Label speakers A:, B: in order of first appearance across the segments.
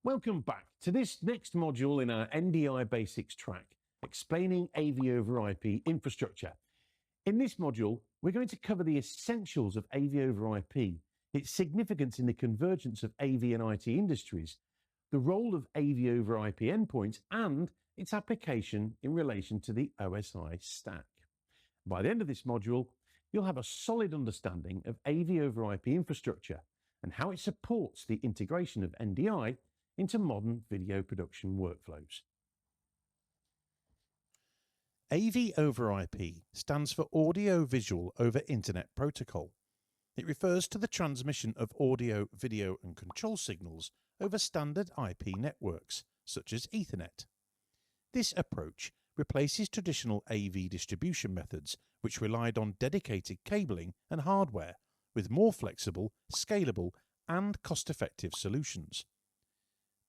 A: Welcome back to this next module in our NDI Basics track, explaining AV over IP infrastructure. In this module, we're going to cover the essentials of AV over IP, its significance in the convergence of AV and IT industries, the role of AV over IP endpoints, and its application in relation to the OSI stack. By the end of this module, you'll have a solid understanding of AV over IP infrastructure and how it supports the integration of NDI into modern video production workflows.
B: AV over IP stands for Audio Visual over Internet Protocol. It refers to the transmission of audio, video and control signals over standard IP networks, such as Ethernet. This approach replaces traditional AV distribution methods, which relied on dedicated cabling and hardware, with more flexible, scalable and cost-effective solutions.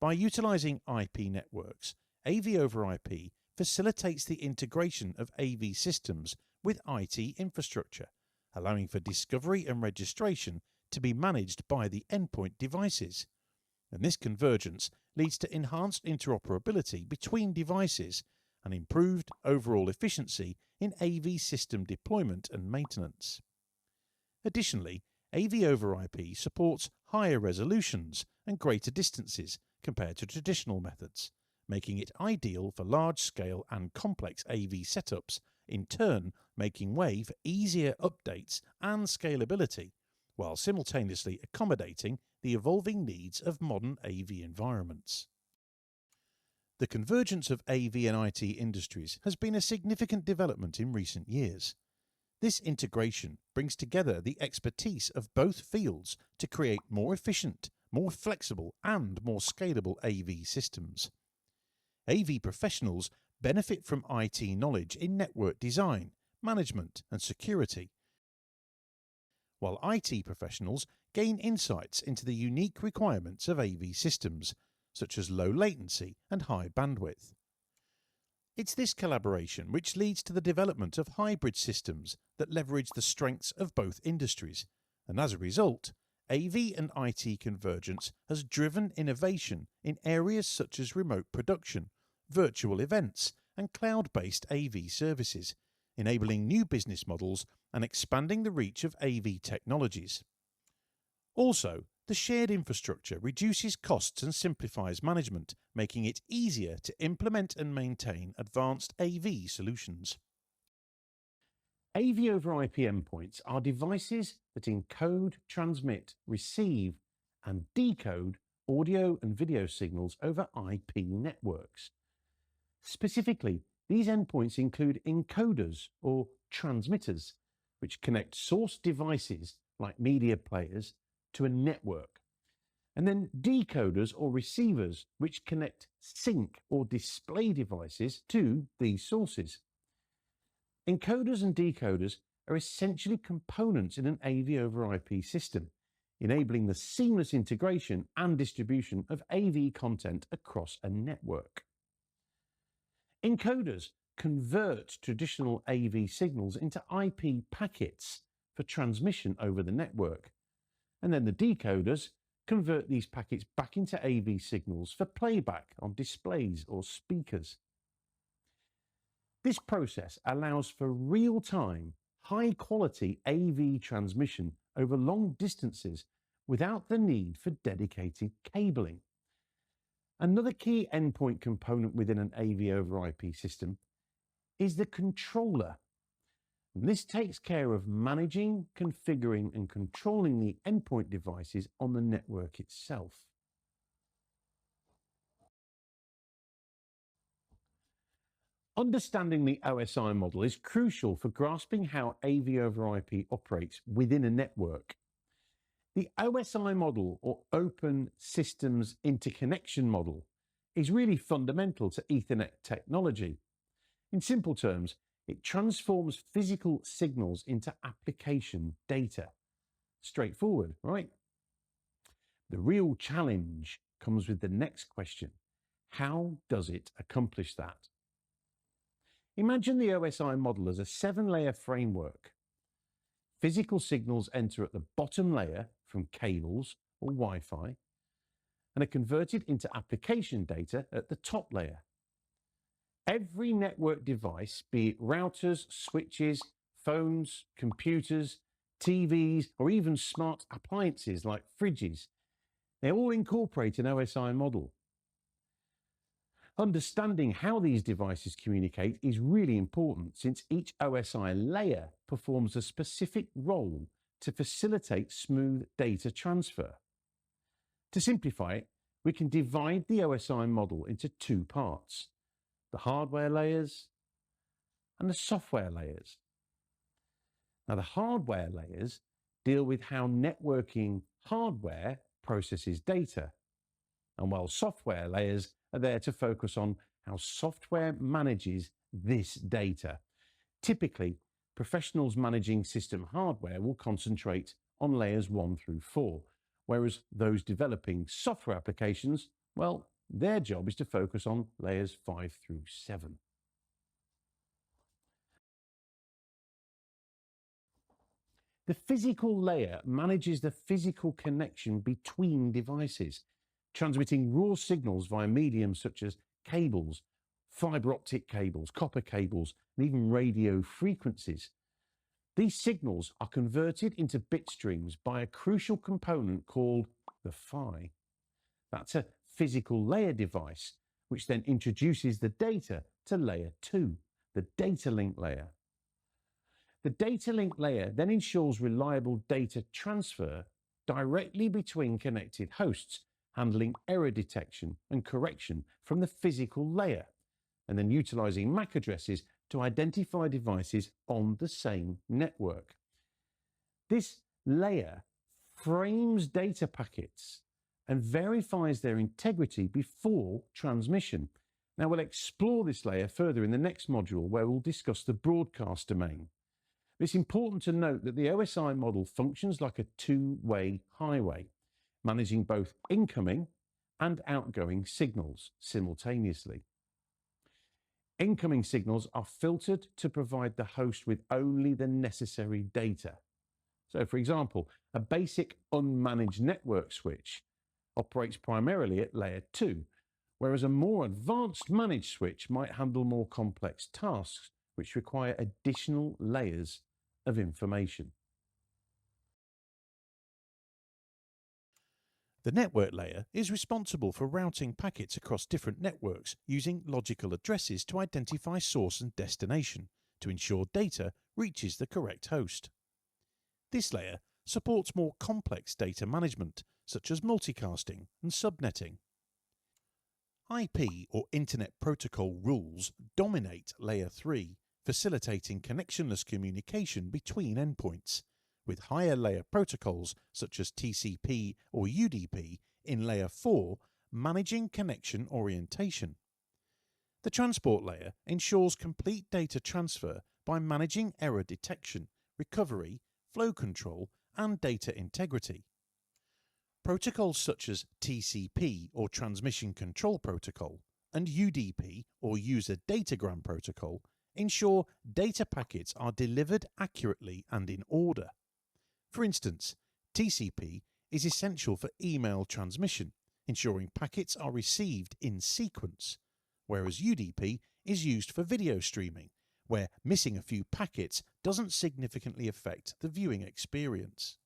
B: By utilizing IP networks, AV over IP facilitates the integration of AV systems with IT infrastructure, allowing for discovery and registration to be managed by the endpoint devices. And this convergence leads to enhanced interoperability between devices and improved overall efficiency in AV system deployment and maintenance. Additionally, AV over IP supports higher resolutions and greater distances compared to traditional methods, making it ideal for large-scale and complex AV setups, in turn making way for easier updates and scalability, while simultaneously accommodating the evolving needs of modern AV environments. The convergence of AV and IT industries has been a significant development in recent years. This integration brings together the expertise of both fields to create more efficient, more flexible and more scalable AV systems. AV professionals benefit from IT knowledge in network design, management and security, while IT professionals gain insights into the unique requirements of AV systems, such as low latency and high bandwidth. It's this collaboration which leads to the development of hybrid systems that leverage the strengths of both industries, and as a result, AV and IT convergence has driven innovation in areas such as remote production, virtual events, and cloud-based AV services, enabling new business models and expanding the reach of AV technologies. Also, the shared infrastructure reduces costs and simplifies management, making it easier to implement and maintain advanced AV solutions.
A: AV over IP endpoints are devices that encode, transmit, receive, and decode audio and video signals over IP networks. Specifically, these endpoints include encoders or transmitters, which connect source devices like media players to a network, and then decoders or receivers, which connect sync or display devices to these sources. Encoders and decoders are essentially components in an AV over IP system, enabling the seamless integration and distribution of AV content across a network. Encoders convert traditional AV signals into IP packets for transmission over the network, and then the decoders convert these packets back into AV signals for playback on displays or speakers. This process allows for real-time, high-quality AV transmission over long distances without the need for dedicated cabling. Another key endpoint component within an AV over IP system is the controller. And this takes care of managing, configuring, and controlling the endpoint devices on the network itself. Understanding the OSI model is crucial for grasping how AV over IP operates within a network. The OSI model, or Open Systems Interconnection model, is really fundamental to Ethernet technology. In simple terms, it transforms physical signals into application data. Straightforward, right? The real challenge comes with the next question. How does it accomplish that? Imagine the OSI model as a 7-layer framework. Physical signals enter at the bottom layer from cables or Wi-Fi. and are converted into application data at the top layer. Every network device, be it routers, switches, phones, computers, TVs, or even smart appliances like fridges, they all incorporate an OSI model. Understanding how these devices communicate is really important, since each OSI layer performs a specific role to facilitate smooth data transfer. To simplify it, we can divide the OSI model into two parts: the hardware layers and the software layers. Now, the hardware layers deal with how networking hardware processes data, and while software layers are there to focus on how software manages this data. Typically, professionals managing system hardware will concentrate on layers 1 through 4, whereas those developing software applications, well, their job is to focus on layers 5 through 7. The physical layer manages the physical connection between devices, transmitting raw signals via mediums such as cables, fiber optic cables, copper cables, and even radio frequencies. These signals are converted into bit streams by a crucial component called the PHY. That's a physical layer device, which then introduces the data to layer 2, the data link layer. The data link layer then ensures reliable data transfer directly between connected hosts, handling error detection and correction from the physical layer, and then utilizing MAC addresses to identify devices on the same network. This layer frames data packets and verifies their integrity before transmission. Now, we'll explore this layer further in the next module, where we'll discuss the broadcast domain. It's important to note that the OSI model functions like a two-way highway, managing both incoming and outgoing signals simultaneously. Incoming signals are filtered to provide the host with only the necessary data. So, for example, a basic unmanaged network switch operates primarily at layer 2, whereas a more advanced managed switch might handle more complex tasks, which require additional layers of information.
B: The network layer is responsible for routing packets across different networks using logical addresses to identify source and destination to ensure data reaches the correct host. This layer supports more complex data management, such as multicasting and subnetting. IP, or Internet Protocol rules, dominate Layer 3, facilitating connectionless communication between endpoints, with higher layer protocols such as TCP or UDP in Layer 4 managing connection orientation. The transport layer ensures complete data transfer by managing error detection, recovery, flow control, and data integrity. Protocols such as TCP, or Transmission Control Protocol, and UDP, or User Datagram Protocol, ensure data packets are delivered accurately and in order. For instance, TCP is essential for email transmission, ensuring packets are received in sequence, whereas UDP is used for video streaming, where missing a few packets doesn't significantly affect the viewing experience.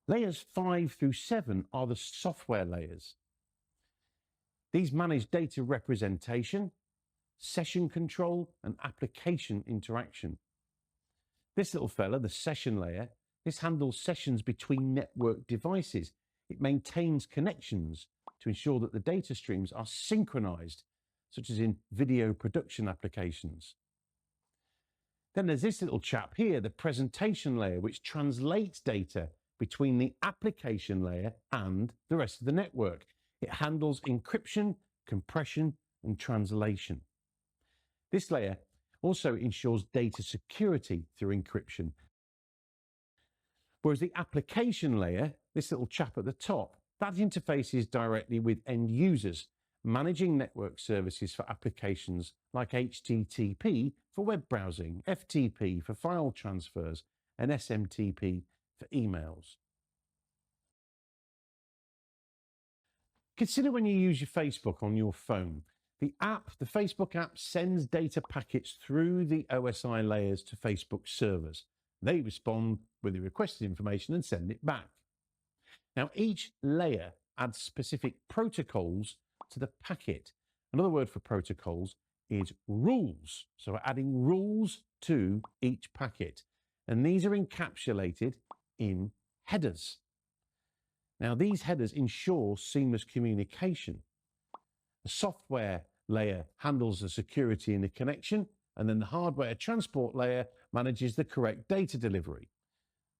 A: Layers 5 through 7 are the software layers. These manage data representation, session control, and application interaction. This little fella, the session layer, this handles sessions between network devices. It maintains connections to ensure that the data streams are synchronized, such as in video production applications. Then there's this little chap here, the presentation layer, which translates data between the application layer and the rest of the network. It handles encryption, compression, and translation. This layer also ensures data security through encryption. Whereas the application layer, this little chap at the top, that interfaces directly with end users, managing network services for applications like HTTP for web browsing, FTP for file transfers, and SMTP for emails. Consider when you use your Facebook on your phone. The Facebook app, sends data packets through the OSI layers to Facebook servers. They respond with the requested information and send it back. Now, each layer adds specific protocols to the packet. Another word for protocols is rules. So we're adding rules to each packet. And these are encapsulated in headers. Now, these headers ensure seamless communication. The software layer handles the security in the connection, and then the hardware transport layer manages the correct data delivery.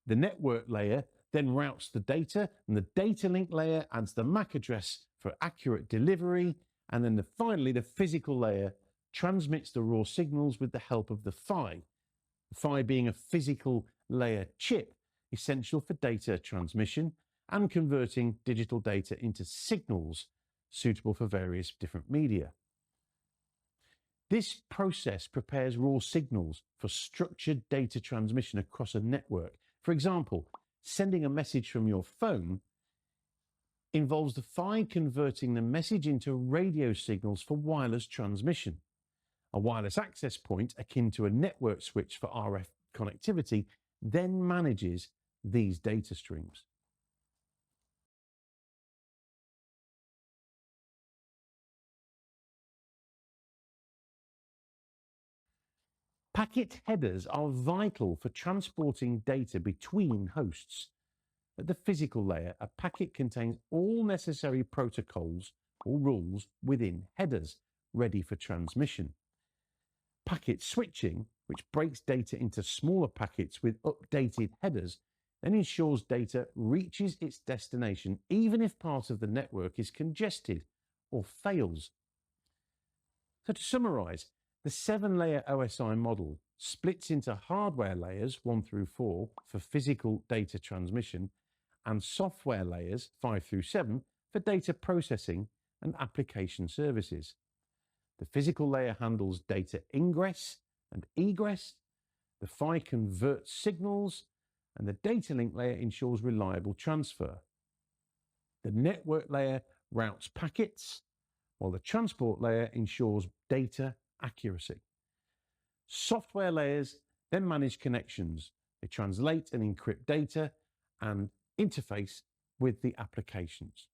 A: The network layer then routes the data, and the data link layer adds the MAC address for accurate delivery, and then finally the physical layer transmits the raw signals with the help of the PHY. The PHY being a physical layer chip essential for data transmission and converting digital data into signals suitable for various different media. This process prepares raw signals for structured data transmission across a network. For example, sending a message from your phone involves the PHY converting the message into radio signals for wireless transmission. A wireless access point, akin to a network switch for RF connectivity, then manages these data streams. Packet headers are vital for transporting data between hosts. At the physical layer, a packet contains all necessary protocols or rules within headers, ready for transmission. Packet switching, which breaks data into smaller packets with updated headers, then ensures data reaches its destination even if part of the network is congested or fails. So to summarize, the 7-layer OSI model splits into hardware layers 1 through 4 for physical data transmission and software layers 5 through 7 for data processing and application services. The physical layer handles data ingress and egress, the PHY converts signals, and the data link layer ensures reliable transfer. The network layer routes packets, while the transport layer ensures data accuracy. Software layers then manage connections. They translate and encrypt data and interface with the applications.